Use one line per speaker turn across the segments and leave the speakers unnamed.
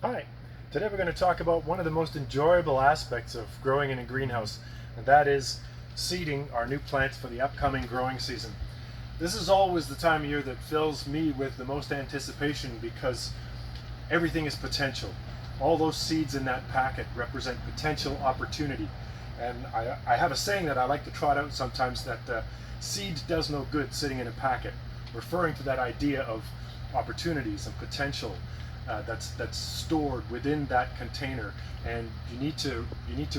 Hi, today we're going to talk about one of the most enjoyable aspects of growing in a greenhouse, and that is seeding our new plants for the upcoming growing season. This is always the time of year that fills me with the most anticipation because everything is potential. All those seeds in that packet represent potential opportunity. And I have a saying that I like to trot out sometimes, that seed does no good sitting in a packet, referring to that idea of opportunities and potential that's stored within that container, and you need to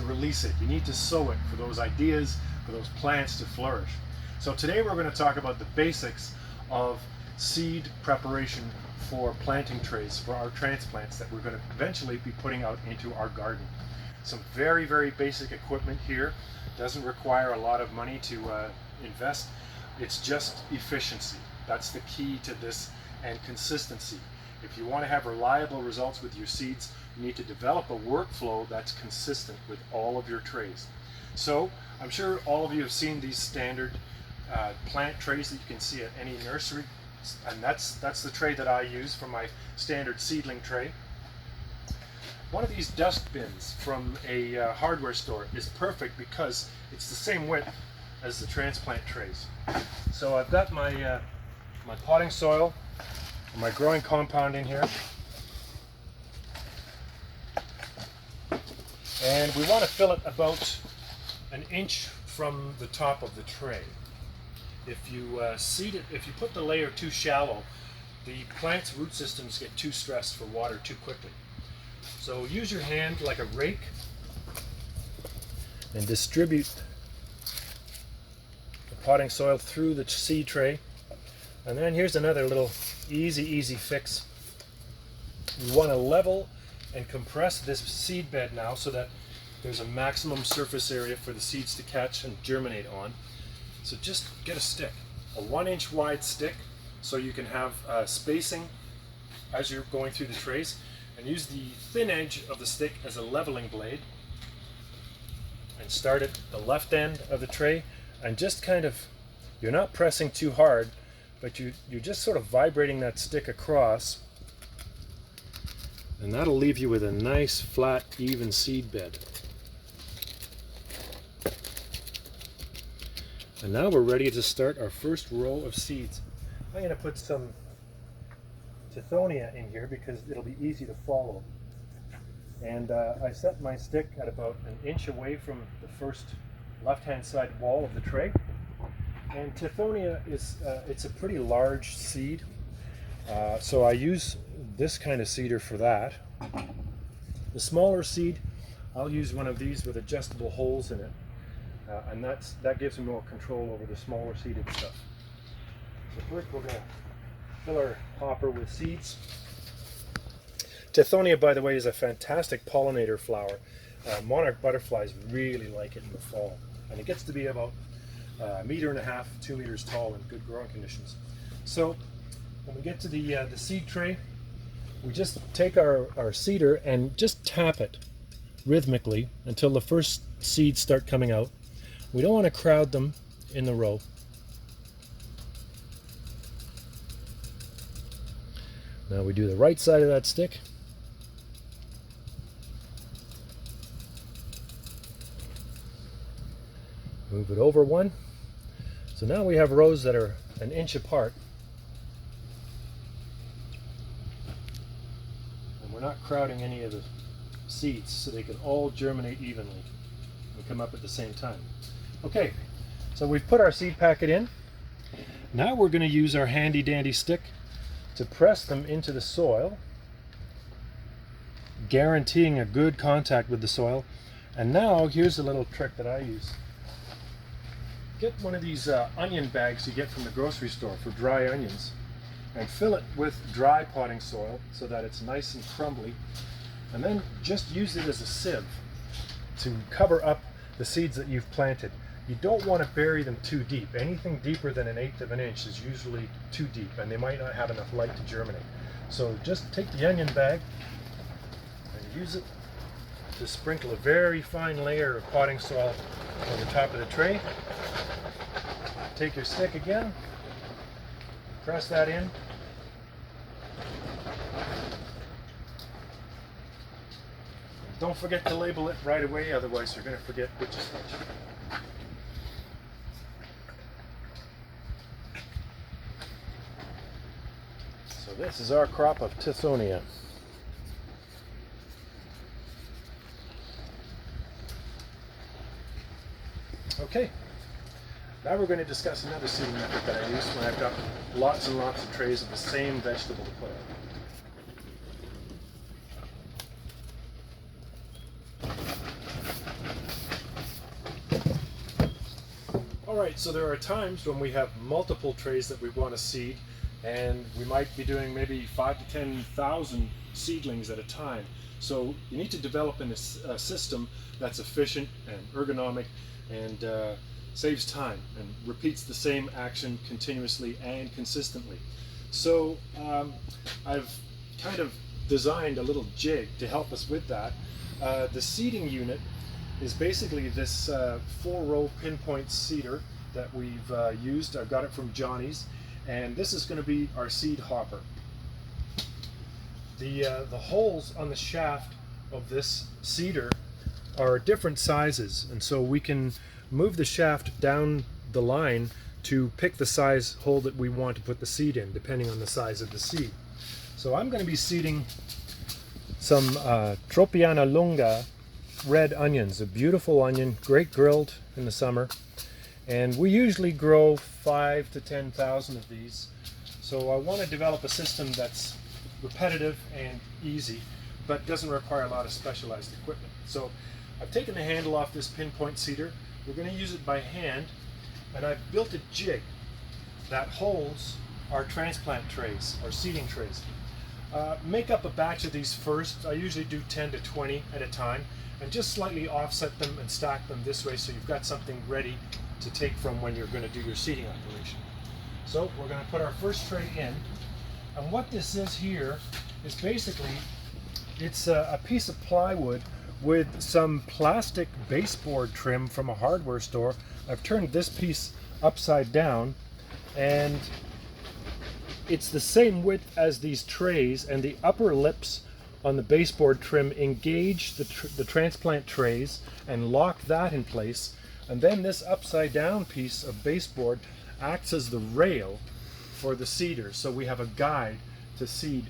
release it. You need to sow it for those ideas, for those plants to flourish. So today we're going to talk about the basics of seed preparation for planting trays for our transplants that we're going to eventually be putting out into our garden. Some very, very basic equipment here. Doesn't require a lot of money to invest. It's just efficiency. That's the key to this, and consistency. If you want to have reliable results with your seeds, you need to develop a workflow that's consistent with all of your trays. So I'm sure all of you have seen these standard plant trays that you can see at any nursery, and that's the tray that I use for my standard seedling tray. One of these dust bins from a hardware store is perfect because it's the same width as the transplant trays. So I've got my my potting soil, my growing compound in here, and we want to fill it about an inch from the top of the tray. If you seed it, if you put the layer too shallow, the plant's root systems get too stressed for water too quickly. So use your hand like a rake and distribute the potting soil through the seed tray. And then here's another little easy fix. You want to level and compress this seed bed now so that there's a maximum surface area for the seeds to catch and germinate on. So just get a stick, a 1-inch wide stick, so you can have spacing as you're going through the trays, and use the thin edge of the stick as a leveling blade, and start at the left end of the tray, and just kind of, you're not pressing too hard, but you're just sort of vibrating that stick across, and that'll leave you with a nice flat even seed bed. And now we're ready to start our first row of seeds. I'm going to put some Tithonia in here because it'll be easy to follow. And I set my stick at about an inch away from the first left-hand side wall of the tray. And Tithonia is it's a pretty large seed, so I use this kind of seeder for that. The smaller seed, I'll use one of these with adjustable holes in it, and that gives me more control over the smaller seeded stuff. So first we're going to fill our hopper with seeds. Tithonia, by the way, is a fantastic pollinator flower. Monarch butterflies really like it in the fall, and it gets to be about 1.5 meters, 2 meters tall in good growing conditions. So when we get to the seed tray, we just take our seeder and just tap it rhythmically until the first seeds start coming out. We don't want to crowd them in the row. Now we do the right side of that stick. Move it over one. So now we have rows that are an inch apart. And we're not crowding any of the seeds, so they can all germinate evenly and come up at the same time. Okay, so we've put our seed packet in. Now we're going to use our handy dandy stick to press them into the soil, guaranteeing a good contact with the soil. And now here's a little trick that I use. Get one of these onion bags you get from the grocery store for dry onions, and fill it with dry potting soil so that it's nice and crumbly, and then just use it as a sieve to cover up the seeds that you've planted. You don't want to bury them too deep. Anything deeper than 1/8 of an inch is usually too deep, and they might not have enough light to germinate. So just take the onion bag and use it to sprinkle a very fine layer of potting soil on the top of the tray. Take your stick again, press that in. Don't forget to label it right away, otherwise you're going to forget which is which. So this is our crop of Tithonia. Okay, now we're going to discuss another seeding method that I use when I've got lots and lots of trays of the same vegetable to put out. Alright, so there are times when we have multiple trays that we want to seed, and we might be doing maybe 5,000 to 10,000 seedlings at a time. So you need to develop a system that's efficient and ergonomic and saves time and repeats the same action continuously and consistently. So I've kind of designed a little jig to help us with that. The seeding unit is basically this 4-row pinpoint seeder that we've used. I've got it from Johnny's, and this is going to be our seed hopper. The holes on the shaft of this seeder are different sizes, and so we can move the shaft down the line to pick the size hole that we want to put the seed in, depending on the size of the seed. So I'm going to be seeding some Tropiana lunga red onions, a beautiful onion, great grilled in the summer, and we usually grow 5,000 to 10,000 of these. So I want to develop a system that's repetitive and easy, but doesn't require a lot of specialized equipment. So I've taken the handle off this pinpoint seeder. We're going to use it by hand, and I've built a jig that holds our transplant trays, our seeding trays. Make up a batch of these first. I usually do 10 to 20 at a time, and just slightly offset them and stack them this way so you've got something ready to take from when you're going to do your seeding operation. So we're going to put our first tray in, and what this is here is basically it's a piece of plywood with some plastic baseboard trim from a hardware store. I've turned this piece upside down, and it's the same width as these trays, and the upper lips on the baseboard trim engage the transplant trays and lock that in place, and then this upside down piece of baseboard acts as the rail for the seeder, so we have a guide to seed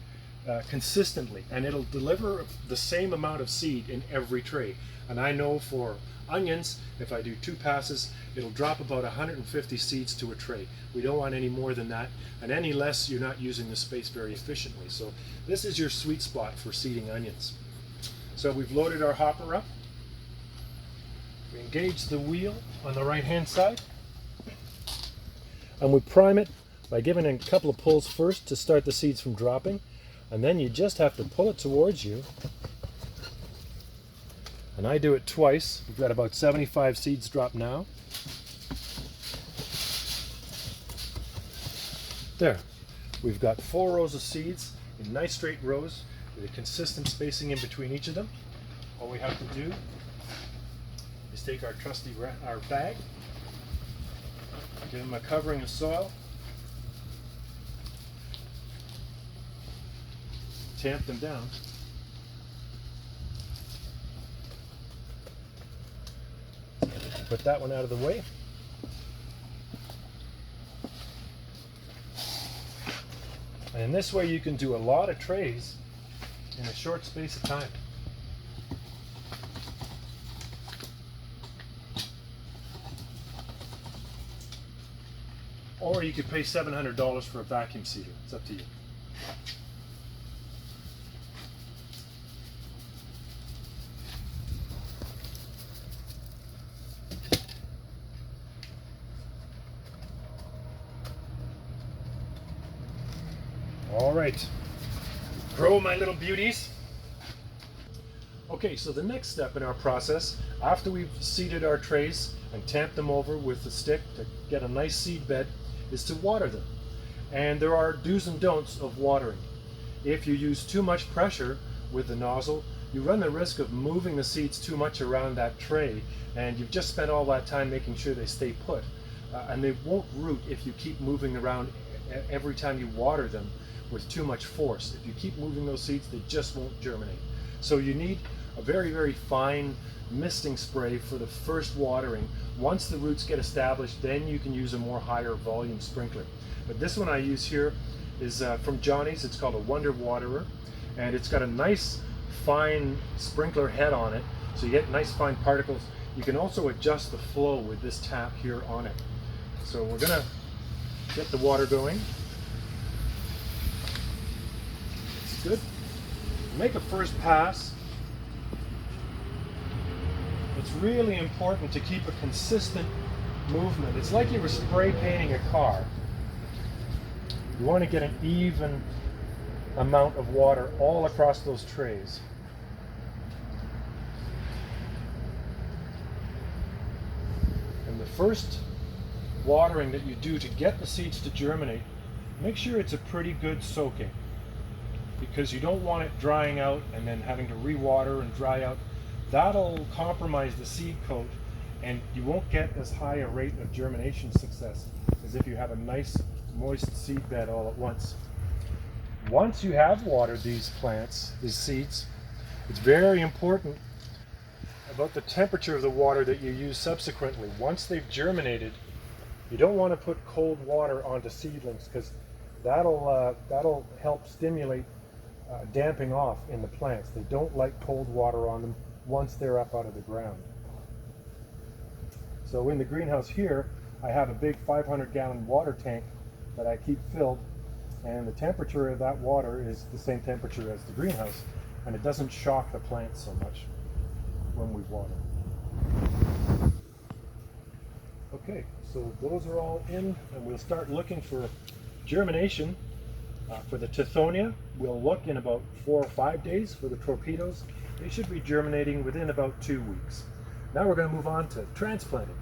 consistently, and it'll deliver the same amount of seed in every tray. And I know for onions, if I do 2 passes, it'll drop about 150 seeds to a tray. We don't want any more than that, and any less you're not using the space very efficiently. So this is your sweet spot for seeding onions. So we've loaded our hopper up. We engage the wheel on the right hand side, and we prime it by giving it a couple of pulls first to start the seeds from dropping, and then you just have to pull it towards you. And I do it twice. We've got about 75 seeds dropped now. There. We've got 4 rows of seeds in nice straight rows with a consistent spacing in between each of them. All we have to do is take our trusty our bag, give them a covering of soil, tamp them down, put that one out of the way, and in this way you can do a lot of trays in a short space of time. Or you could pay $700 for a vacuum seeder. It's up to you. All right, grow my little beauties. Okay, so the next step in our process, after we've seeded our trays and tamped them over with a stick to get a nice seed bed, is to water them. And there are do's and don'ts of watering. If you use too much pressure with the nozzle, you run the risk of moving the seeds too much around that tray, and you've just spent all that time making sure they stay put. And they won't root if you keep moving around every time you water them with too much force. If you keep moving those seeds, they just won't germinate. So you need a very, very fine misting spray for the first watering. Once the roots get established, then you can use a more higher volume sprinkler. But this one I use here is from Johnny's. It's called a Wonder Waterer, and it's got a nice fine sprinkler head on it, so you get nice fine particles. You can also adjust the flow with this tap here on it. So we're gonna get the water going. It's good. Make a first pass. It's really important to keep a consistent movement. It's like you were spray painting a car. You want to get an even amount of water all across those trays. And the first watering that you do to get the seeds to germinate, make sure it's a pretty good soaking, because you don't want it drying out and then having to re-water and dry out. That'll compromise the seed coat, and you won't get as high a rate of germination success as if you have a nice moist seed bed all at once. Once you have watered these plants, these seeds, it's very important about the temperature of the water that you use subsequently. Once they've germinated, you don't want to put cold water onto seedlings, because that'll help stimulate damping off in the plants. They don't like cold water on them once they're up out of the ground. So in the greenhouse here, I have a big 500-gallon water tank that I keep filled, and the temperature of that water is the same temperature as the greenhouse, and it doesn't shock the plants so much when we water. Okay, so those are all in, and we'll start looking for germination. For the Tithonia, we'll look in about 4 or 5 days. For the torpedoes, they should be germinating within about 2 weeks. Now we're going to move on to transplanting.